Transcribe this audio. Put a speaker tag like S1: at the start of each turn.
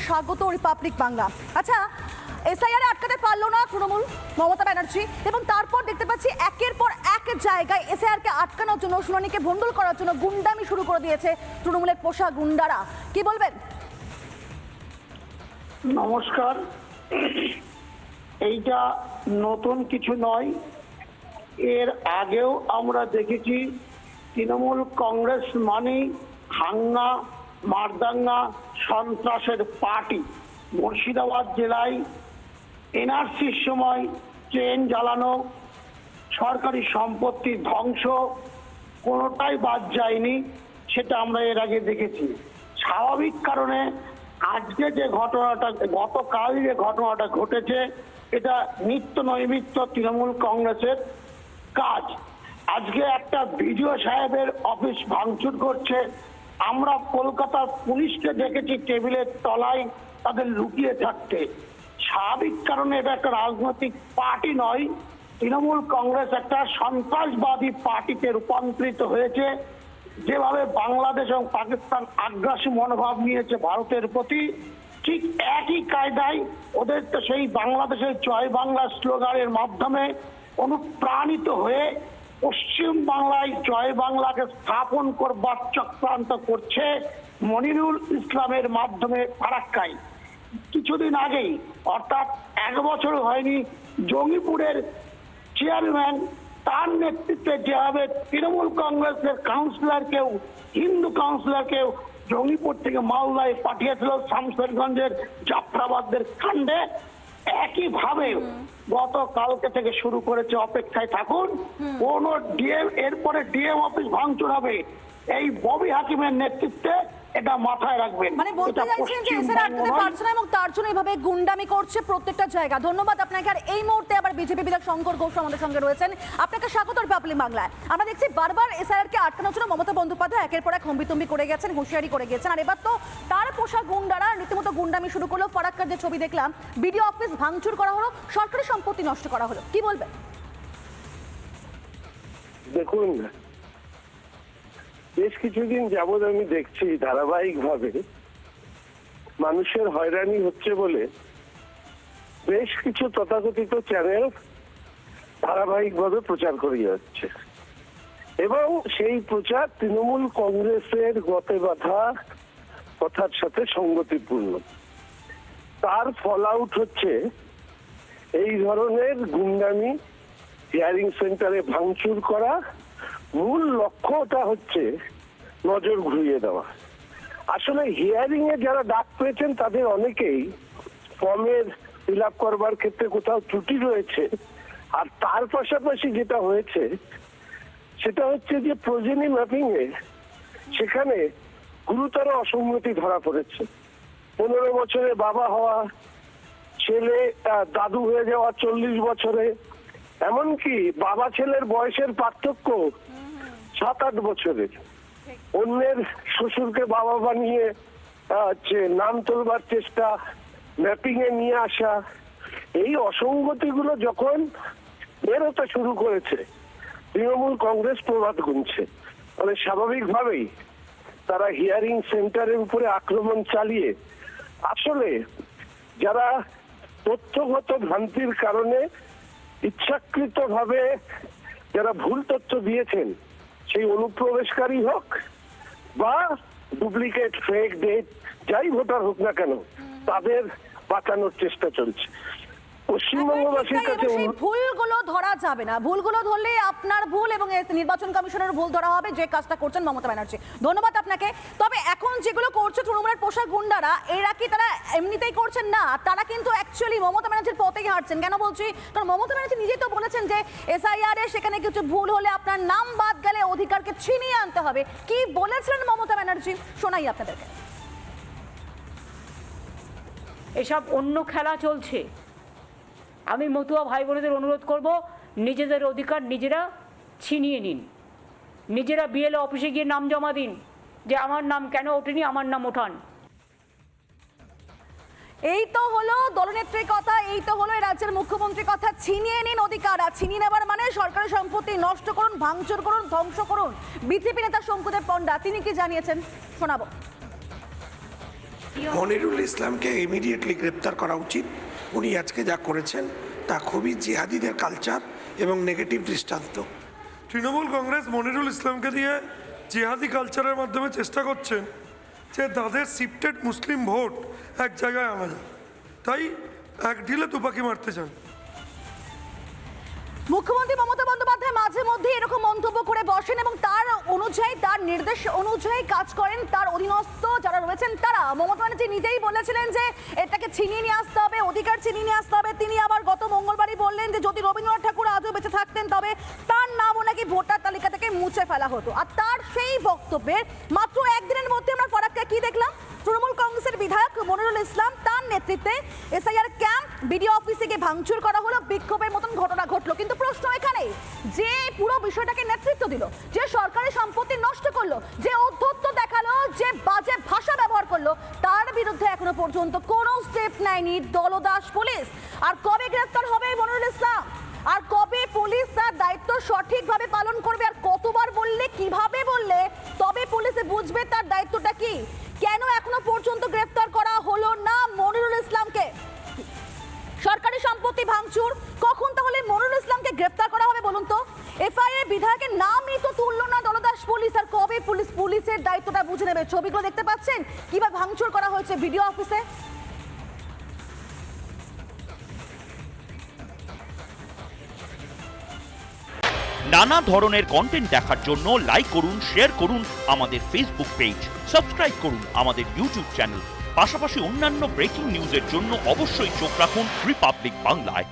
S1: স্বাগত রিপাবলিক বাংলা। আচ্ছা, এসআইআর আটকাতে পারলো না তৃণমূল, মমতা ব্যানার্জি, এবং তারপর দেখতে পাচ্ছি একের পর এক জায়গায় এসআইআরকে আটকানোর জন্য, শুনানিকে ভণ্ডুল করার জন্য গুন্ডামি শুরু করে দিয়েছে তৃণমূলের পোষা গুন্ডারা। কি বলবেন?
S2: নমস্কার। এইটা নতুন কিছু নয়, এর আগেও আমরা দেখেছি তৃণমূল কংগ্রেস মানেই হাঙ্গা মারদাঙ্গা সন্ত্রাসের পার্টি। মুর্শিদাবাদ জেলায় এনআরসির সময় ট্রেন জ্বালানো, সরকারি সম্পত্তি ধ্বংস, কোনোটাই বাদ যায়নি, সেটা আমরা এর আগে দেখেছি। স্বাভাবিক কারণে আজকে যে ঘটনাটা, গতকাল যে ঘটনাটা ঘটেছে, এটা নিত্য নৈমিত্য তৃণমূল কংগ্রেসের কাজ। আজকে একটা বিডিও সাহেবের অফিস ভাঙচুর করছে। আমরা কলকাতার পুলিশকে দেখেছি টেবিলের তলায় তাদের লুকিয়ে থাকতে। স্বাভাবিক কারণে এটা একটা রাজনৈতিক পার্টি নয়, তৃণমূল কংগ্রেস একটা সন্ত্রাসবাদী পার্টিতে রূপান্তরিত হয়েছে। যেভাবে বাংলাদেশ এবং পাকিস্তান আগ্রাসী মনোভাব নিয়েছে ভারতের প্রতি, ঠিক একই কায়দায় ওদের তো সেই বাংলাদেশের জয় বাংলা স্লোগানের মাধ্যমে অনুপ্রাণিত হয়ে পশ্চিম বাংলায় জয় বাংলাকে স্থাপন করবার চক্রান্ত করছে মনিরুল ইসলামের মাধ্যমে ফারাক্কায়। কিছুদিন আগেই, অর্থাৎ 1 বছর হয়নি, জঙ্গিপুরের চেয়ারম্যান তার নেতৃত্বে যেভাবে তৃণমূল কংগ্রেসের কাউন্সিলরকেও, হিন্দু কাউন্সিলরকেও জঙ্গিপুর থেকে মালদায় পাঠিয়েছিল শামশেরগঞ্জের জাফরাবাদের কাণ্ডে, একইভাবে গতকালকে থেকে শুরু করেছে। অপেক্ষায় থাকুন, কোন ডিএম, এরপরে ডিএম অফিস ভাঙচুর হবে এই ববি হাকিমের নেতৃত্বে, এটা মাথায় রাখবেন।
S1: মানে বলতে চাইছেন যে এসআইআর আটকাতে পারছে না এবং তার জন্য এইভাবে গুন্ডামি করছে প্রত্যেকটা জায়গা। ধন্যবাদ আপনাকে। আর এই মুহূর্তে আবার বিজেপি বিধায়ক শঙ্কর ঘোষ আমাদের সঙ্গে রয়েছেন। আপনাকে স্বাগত রিপাবলিক বাংলায়। আমরা দেখছি বারবার এসআইআরকে আটকানোর জন্য মমতা বন্দ্যোপাধ্যায় একের পর এক হম্বিতম্বি করে গেছেন, হুঁশিয়ারি করে গেছেন। আর এবার তো তার পোষা গুন্ডারা রীতিমতো গুন্ডামি শুরু করলো। ফারাক্কার যে ছবি দেখলাম, বিডিও অফিস ভাঙচুর করা হলো, সরকারি সম্পত্তি নষ্ট করা হলো। কি বলবেন?
S3: দেখুন, বেশ কিছুদিন যাবৎ আমি দেখছি ধারাবাহিকভাবে মানুষের হয়রানি হচ্ছে বলে বেশ কিছু তথাকথিত চ্যানেল ধারাবাহিকভাবে প্রচার করে যাচ্ছে, এবং সেই প্রচার তৃণমূল কংগ্রেসের গতে বাঁধা কথার সাথে সঙ্গতিপূর্ণ। তার ফল আউট হচ্ছে এই ধরনের গুন্ডামি, হিয়ারিং সেন্টারে ভাঙচুর করা। মূল লক্ষ্যটা হচ্ছে নজর ঘুরিয়ে দেওয়া। আসলে হিয়ারিং এ যারা ডাক পেয়েছেন তাদের অনেকেই ফর্মের ফিল আপ করবার ক্ষেত্রে কোথাও ত্রুটি রয়েছে। আর তার পাশাপাশি যেটা হয়েছে সেটা হচ্ছে যে প্রোজেনি ম্যাপিং এ সেখানে গুরুতর অসঙ্গতি ধরা পড়েছে। 15 বছরে বাবা হওয়া ছেলে দাদু হয়ে যাওয়া 40 বছরে, এমনকি বাবা ছেলের বয়সের পার্থক্য 7-8 বছরের। অন্যের শ্বশুরকে বাবা বানিয়ে নাম তোলবার চেষ্টা, ম্যাপিং এ নিয়ে আসা, এই অসঙ্গতিগুলো যখন বেরোতে শুরু করেছে তৃণমূল কংগ্রেস প্রভাত গুনছে। মানে স্বাভাবিকভাবেই তারা হিয়ারিং সেন্টারের উপরে আক্রমণ চালিয়ে আসলে যারা তথ্যগত ভ্রান্তির কারণে ইচ্ছাকৃতভাবে যারা ভুল তথ্য দিয়েছেন, সেই অনুপ্রবেশকারী হোক বা ডুপ্লিকেট ফেক ডেট যাই ভোটার হোক না কেন, তাদের বাঁচানোর চেষ্টা চলছে। পশ্চিমবঙ্গবাসীর কাছে
S1: ভুলগুলো ধরা যাবে না, ভুলগুলো ধরলে আপনার ভুল এবং নির্বাচন কমিশনের ভুল ধরা হবে, যে কাজটা করছেন মমতা ব্যানার্জি। ধন্যবাদ আপনাকে। তবে এখন যেগুলো করছে তৃণমূলের পোষা গুন্ডারা, এরা কি তারা এমনিতেই করছেন না, তারা কিন্তু অ্যাকচুয়ালি মমতা ব্যানার্জির পথেই হাঁটছেন। কেন বলছি? কারণ মমতা ব্যানার্জি নিজেই তো বলেছেন যে এসআইআর এ সেখানে কিছু ভুল হলে আপনার নাম বাদ গেলে অধিকারকে ছিনিয়ে আনতে হবে। কি বলেছিলেন মমতা ব্যানার্জি, শোনাই আপনাদেরকে।
S4: এসব অন্য খেলা চলছে। আমি মতুয়া ভাই বোনেদের অনুরোধ করব, নিজেদের অধিকার নিজেরা ছিনিয়ে নিন। নিজেরা বিএলও অফিসে গিয়ে নাম জমা দিন যে আমার নাম কেন ওঠেনি, আমার নাম ওঠান।
S1: এই তো হলো দলনেত্রীর কথা, এই তো হলো এই রাজ্যের মুখ্যমন্ত্রীর কথা। ছিনিয়ে নিন অধিকার। আর ছিনিয়ে নেবার মানে সরকারি সম্পত্তি নষ্ট করুন, ভাঙচুর করুন, ধ্বংস করুন। বিজেপি নেতা শঙ্কুদেব পণ্ডা তিনি কি জানিয়েছেন শোনাবো।
S5: মনিরুল ইসলামকে ইমিডিয়েটলি গ্রেপ্তার করা উচিত। উনি আজকে যা করেছেন তা খুবই জিহাদিদের কালচার এবং নেগেটিভ দৃষ্টান্ত।
S6: তৃণমূল কংগ্রেস মনিরুল ইসলামকে দিয়ে জিহাদি কালচারের মাধ্যমে চেষ্টা করছেন যে তাদের শিফটেড মুসলিম ভোট এক জায়গায় আনা যায়, তাই এক ঢিলে দুপাকি মারতে চান।
S1: মুখ্যমন্ত্রী মমতা বন্দ্যোপাধ্যায় মাঝে মধ্যে এরকম মন্তব্য করে বসেন এবং তার অনুযায়ী, তার নির্দেশ অনুযায়ী কাজ করেন তার অধীনস্থ যারা রয়েছেন তারা। মমতা ব্যানার্জি নিজেই বলেছিলেন যে এটাকে ছিনিয়ে নিয়ে আসতে হবে, অধিকার ছিনিয়ে নিয়ে আসতে হবে। তিনি আবার গত মঙ্গলবারই বললেন যে যদি রবীন্দ্রনাথ ঠাকুর আজও বেঁচে থাকতেন তবে তার নামও নাকি ভোটার তালিকা থেকে মুছে ফেলা হতো। আর তার সেই বক্তব্যের মাত্র একদিনের মধ্যে আমরা ফারাক্কায় কি দেখলাম? তৃণমূল কংগ্রেসের বিধায়ক মনিরুল ইসলাম, তার নেতৃত্বে এসআইআর ক্যাম্প, বিডিও অফিসে গিয়ে ভাঙচুর করা হলো, বিক্ষোভের মতন ঘটনা ঘটলো। কিন্তু প্রশ্ন এখানে, যে পুরো বিষয়টাকে নেতৃত্ব দিল, যে সরকারি সম্পত্তি নষ্ট করলো, যে অধ্যত্ত দেখালো, যে বাজে ভাষা ব্যবহার করলো, তার বিরুদ্ধে এখনো পর্যন্ত কোনো স্টেপ নেয়নি দলদাস পুলিশ। আর কবে গ্রেফতার হবে মনিরুল ইসলাম? আর কবে পুলিশ তার দায়িত্ব সঠিকভাবে পালন করবে? আর কতবার বললে, কিভাবে বললে তবে পুলিশে বুঝবে তার দায়িত্বটা কি? কেন এখনো পর্যন্ত গ্রেফতার করা হলো না মনিরুল ইসলামকে? সরকারি সম্পত্তি ভাঙচুর, কখন তাহলে মনিরুল ইসলামকে গ্রেফতার করা হবে বলুন তো? এফআইআর বিধায়কের নামই তো তুললো না দলদাস পুলিশ। আর কবে পুলিশের দায়িত্বটা বুঝে নেবে? ছবিগুলো দেখতে পাচ্ছেন কিভাবে ভাঙচুর করা হয়েছে ভিডিও অফিসে।
S7: নানা ধরনের কন্টেন্ট দেখার জন্য লাইক করুন, শেয়ার করুন আমাদের ফেসবুক পেজ, সাবস্ক্রাইব করুন আমাদের ইউটিউব চ্যানেল। পাশাপাশি অন্যান্য ব্রেকিং নিউজের জন্য অবশ্যই চোখ রাখুন রিপাবলিক বাংলায়।